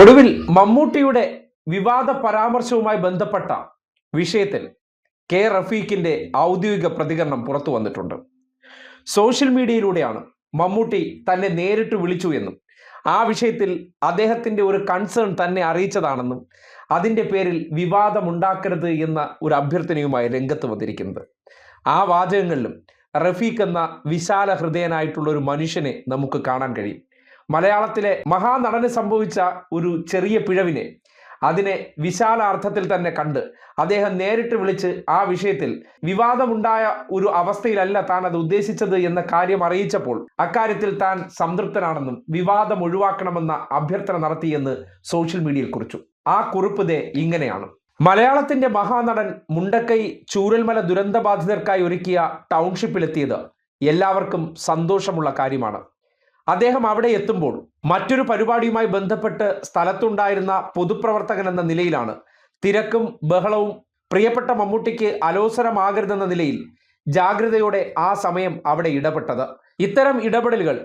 ഒടുവിൽ മമ്മൂട്ടിയുടെ വിവാദ പരാമർശവുമായി ബന്ധപ്പെട്ട വിഷയത്തിൽ കെ റഫീഖിന്റെ ഔദ്യോഗിക പ്രതികരണം പുറത്തു വന്നിട്ടുണ്ട്. സോഷ്യൽ മീഡിയയിലൂടെയാണ് മമ്മൂട്ടി തന്നെ നേരിട്ട് വിളിച്ചു എന്നും ആ വിഷയത്തിൽ അദ്ദേഹത്തിന്റെ ഒരു കൺസേൺ തന്നെ അറിയിച്ചതാണെന്നും അതിൻ്റെ പേരിൽ വിവാദമുണ്ടാക്കരുത് എന്ന ഒരു അഭ്യർത്ഥനയുമായി രംഗത്ത് വന്നിരിക്കുന്നത്. ആ വാചകങ്ങളിലും റഫീഖ് എന്ന വിശാല ഹൃദയനായിട്ടുള്ള ഒരു മനുഷ്യനെ നമുക്ക് കാണാൻ കഴിയും. മലയാളത്തിലെ മഹാനടന് സംഭവിച്ച ഒരു ചെറിയ പിഴവിനെ അതിനെ വിശാലാർത്ഥത്തിൽ തന്നെ കണ്ട് അദ്ദേഹം നേരിട്ട് വിളിച്ച് ആ വിഷയത്തിൽ വിവാദമുണ്ടായ ഒരു അവസ്ഥയിലല്ല താൻ അത് ഉദ്ദേശിച്ചത് എന്ന കാര്യം അറിയിച്ചപ്പോൾ അക്കാര്യത്തിൽ താൻ സംതൃപ്തനാണെന്നും വിവാദം ഒഴിവാക്കണമെന്ന അഭ്യർത്ഥന നടത്തിയെന്ന് സോഷ്യൽ മീഡിയയിൽ കുറിച്ചു. ആ കുറിപ്പ് ദേ ഇങ്ങനെയാണ്: മലയാളത്തിന്റെ മഹാനടൻ മുണ്ടക്കൈ ചൂരൽമല ദുരന്തബാധിതർക്കായി ഒരുക്കിയ ടൗൺഷിപ്പിലെത്തിയത് എല്ലാവർക്കും സന്തോഷമുള്ള കാര്യമാണ്. അദ്ദേഹം അവിടെ എത്തുമ്പോൾ മറ്റൊരു പരിപാടിയുമായി ബന്ധപ്പെട്ട് സ്ഥലത്തുണ്ടായിരുന്ന പൊതുപ്രവർത്തകൻ എന്ന നിലയിലാണ് തിരക്കും ബഹളവും പ്രിയപ്പെട്ട മമ്മൂട്ടിക്ക് അലോസരമാകരുതെന്ന നിലയിൽ ജാഗ്രതയോടെ ആ സമയം അവിടെ ഇടപെട്ടത്. ഇത്തരം ഇടപെടലുകൾ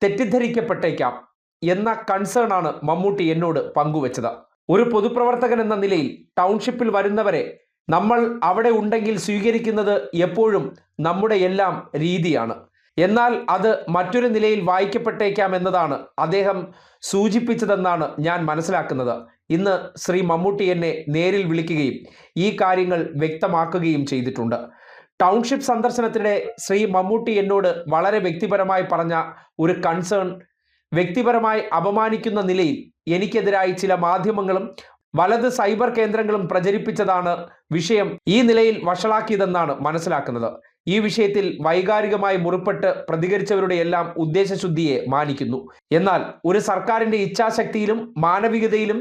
തെറ്റിദ്ധരിക്കപ്പെട്ടേക്കാം എന്ന കൺസേൺ ആണ് മമ്മൂട്ടി എന്നോട് പങ്കുവച്ചത്. ഒരു പൊതുപ്രവർത്തകൻ എന്ന നിലയിൽ ടൗൺഷിപ്പിൽ വരുന്നവരെ നമ്മൾ അവിടെ ഉണ്ടെങ്കിൽ സ്വീകരിക്കുന്നത് എപ്പോഴും നമ്മുടെ എല്ലാം രീതിയാണ്. എന്നാൽ അത് മറ്റൊരു നിലയിൽ വായിക്കപ്പെട്ടേക്കാം എന്നതാണ് അദ്ദേഹം സൂചിപ്പിച്ചതെന്നാണ് ഞാൻ മനസ്സിലാക്കുന്നത്. ഇന്ന് ശ്രീ മമ്മൂട്ടി എന്നെ നേരിൽ വിളിക്കുകയും ഈ കാര്യങ്ങൾ വ്യക്തമാക്കുകയും ചെയ്തിട്ടുണ്ട്. ടൗൺഷിപ്പ് സന്ദർശനത്തിനിടെ ശ്രീ മമ്മൂട്ടി എന്നോട് വളരെ വ്യക്തിപരമായി പറഞ്ഞ ഒരു കൺസേൺ വ്യക്തിപരമായി അപമാനിക്കുന്ന നിലയിൽ എനിക്കെതിരായി ചില മാധ്യമങ്ങളും വലത് സൈബർ കേന്ദ്രങ്ങളും പ്രചരിപ്പിച്ചതാണ് വിഷയം ഈ നിലയിൽ വഷളാക്കിയതെന്നാണ് മനസ്സിലാക്കുന്നത്. ഈ വിഷയത്തിൽ വൈകാരികമായി മുറിപ്പെട്ട് പ്രതികരിച്ചവരുടെ എല്ലാം ഉദ്ദേശശുദ്ധിയെ മാനിക്കുന്നു. എന്നാൽ ഒരു സർക്കാരിന്റെ ഇച്ഛാശക്തിയിലും മാനവികതയിലും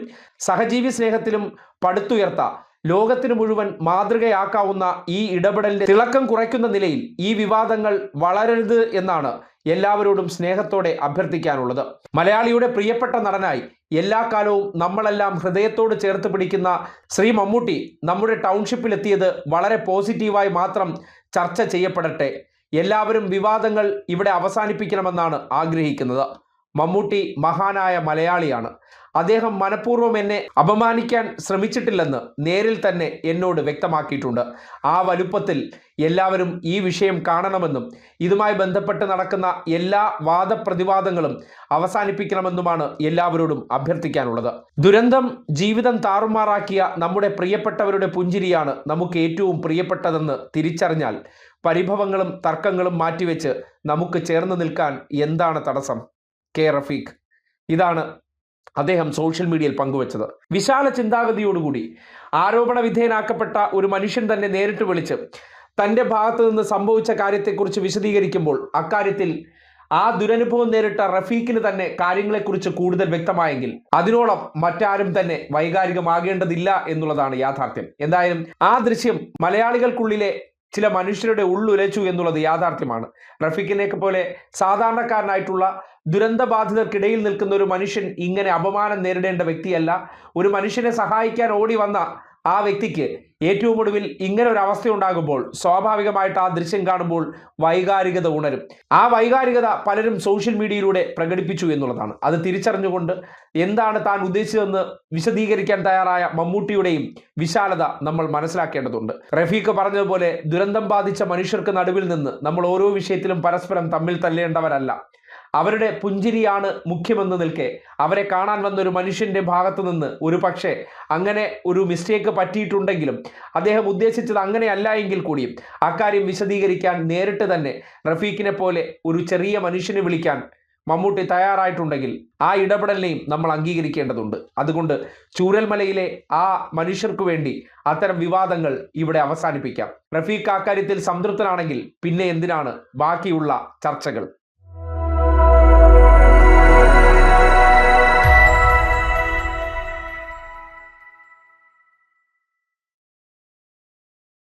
സഹജീവി സ്നേഹത്തിലും പടുത്തുയർത്ത ലോകത്തിന് മുഴുവൻ മാതൃകയാക്കാവുന്ന ഈ ഇടപെടലിന്റെ തിളക്കം കുറയ്ക്കുന്ന നിലയിൽ ഈ വിവാദങ്ങൾ വളരരുത് എന്നാണ് എല്ലാവരോടും സ്നേഹത്തോടെ അഭ്യർത്ഥിക്കാനുള്ളത്. മലയാളിയുടെ പ്രിയപ്പെട്ട നടനായി എല്ലാ കാലവും നമ്മളെല്ലാം ഹൃദയത്തോട് ചേർത്ത് പിടിക്കുന്ന ശ്രീ മമ്മൂട്ടി നമ്മുടെ ടൗൺഷിപ്പിലെത്തിയത് വളരെ പോസിറ്റീവായി മാത്രം ചർച്ച ചെയ്യപ്പെടട്ടെ. എല്ലാവരും വിവാദങ്ങൾ ഇവിടെ അവസാനിപ്പിക്കണമെന്നാണ് ആഗ്രഹിക്കുന്നത്. മമ്മൂട്ടി മഹാനായ മലയാളിയാണ്. അദ്ദേഹം മനഃപൂർവ്വം എന്നെ അപമാനിക്കാൻ ശ്രമിച്ചിട്ടില്ലെന്ന് നേരിൽ തന്നെ എന്നോട് വ്യക്തമാക്കിയിട്ടുണ്ട്. ആ വലുപ്പത്തിൽ എല്ലാവരും ഈ വിഷയം കാണണമെന്നും ഇതുമായി ബന്ധപ്പെട്ട് നടക്കുന്ന എല്ലാ വാദപ്രതിവാദങ്ങളും അവസാനിപ്പിക്കണമെന്നുമാണ് എല്ലാവരോടും അഭ്യർത്ഥിക്കാനുള്ളത്. ദുരന്തം ജീവിതം താറുമാറാക്കിയ നമ്മുടെ പ്രിയപ്പെട്ടവരുടെ പുഞ്ചിരിയാണ് നമുക്ക് ഏറ്റവും പ്രിയപ്പെട്ടതെന്ന് തിരിച്ചറിഞ്ഞാൽ പരിഭവങ്ങളും തർക്കങ്ങളും മാറ്റിവെച്ച് നമുക്ക് ചേർന്ന് നിൽക്കാൻ എന്താണ് തടസ്സം? കെ റഫീഖ്. ഇതാണ് അദ്ദേഹം സോഷ്യൽ മീഡിയയിൽ പങ്കുവച്ചത്. വിശാല ചിന്താഗതിയോടുകൂടി ആരോപണ വിധേയനാക്കപ്പെട്ട ഒരു മനുഷ്യൻ തന്നെ നേരിട്ട് വിളിച്ച് തൻ്റെ ഭാഗത്തു നിന്ന് സംഭവിച്ച കാര്യത്തെക്കുറിച്ച് വിശദീകരിക്കുമ്പോൾ അക്കാര്യത്തിൽ ആ ദുരനുഭവം നേരിട്ട റഫീഖിന് തന്നെ കാര്യങ്ങളെക്കുറിച്ച് കൂടുതൽ വ്യക്തമായെങ്കിൽ അതിനോളം മറ്റാരും തന്നെ വൈകാരികമാകേണ്ടതില്ല എന്നുള്ളതാണ് യാഥാർത്ഥ്യം. എന്തായാലും ആ ദൃശ്യം മലയാളികൾക്കുള്ളിലെ ചില മനുഷ്യരുടെ ഉള്ളുലച്ചു എന്നുള്ളത് യാഥാർത്ഥ്യമാണ്. റഫീഖിനെയൊക്കെ പോലെ സാധാരണക്കാരനായിട്ടുള്ള ദുരന്തബാധിതർക്കിടയിൽ നിൽക്കുന്ന ഒരു മനുഷ്യൻ ഇങ്ങനെ അപമാനം നേരിടേണ്ട വ്യക്തിയല്ല. ഒരു മനുഷ്യനെ സഹായിക്കാൻ ഓടി വന്ന ആ വ്യക്തിക്ക് ഏറ്റവും ഒടുവിൽ ഇങ്ങനെ ഒരു അവസ്ഥ ഉണ്ടാകുമ്പോൾ സ്വാഭാവികമായിട്ട് ആ ദൃശ്യം കാണുമ്പോൾ വൈകാരികത ഉണരും. ആ വൈകാരികത പലരും സോഷ്യൽ മീഡിയയിലൂടെ പ്രകടിപ്പിച്ചു എന്നുള്ളതാണ്. അത് തിരിച്ചറിഞ്ഞുകൊണ്ട് എന്താണ് താൻ ഉദ്ദേശിച്ചതെന്ന് വിശദീകരിക്കാൻ തയ്യാറായ മമ്മൂട്ടിയുടെയും വിശാലത നമ്മൾ മനസ്സിലാക്കേണ്ടതുണ്ട്. റഫീഖ് പറഞ്ഞതുപോലെ ദുരന്തം ബാധിച്ച മനുഷ്യർക്ക് നടുവിൽ നിന്ന് നമ്മൾ ഓരോ വിഷയത്തിലും പരസ്പരം തമ്മിൽ തല്ലേണ്ടവരല്ല. അവരുടെ പുഞ്ചിരിയാണ് മുഖ്യമെന്ന് നിൽക്കെ അവരെ കാണാൻ വന്നൊരു മനുഷ്യന്റെ ഭാഗത്തു നിന്ന് ഒരു പക്ഷേ അങ്ങനെ ഒരു മിസ്റ്റേക്ക് പറ്റിയിട്ടുണ്ടെങ്കിലും അദ്ദേഹം ഉദ്ദേശിച്ചത് അങ്ങനെയല്ല എങ്കിൽ കൂടിയും അക്കാര്യം വിശദീകരിക്കാൻ നേരിട്ട് തന്നെ റഫീഖിനെ പോലെ ഒരു ചെറിയ മനുഷ്യനെ വിളിക്കാൻ മമ്മൂട്ടി തയ്യാറായിട്ടുണ്ടെങ്കിൽ ആ ഇടപെടലിനെയും നമ്മൾ അംഗീകരിക്കേണ്ടതുണ്ട്. അതുകൊണ്ട് ചൂരൽമലയിലെ ആ മനുഷ്യർക്ക് വേണ്ടി അത്തരം വിവാദങ്ങൾ ഇവിടെ അവസാനിപ്പിക്കാം. റഫീഖ് അക്കാര്യത്തിൽ സംതൃപ്തനാണെങ്കിൽ പിന്നെ എന്തിനാണ് ബാക്കിയുള്ള ചർച്ചകൾ?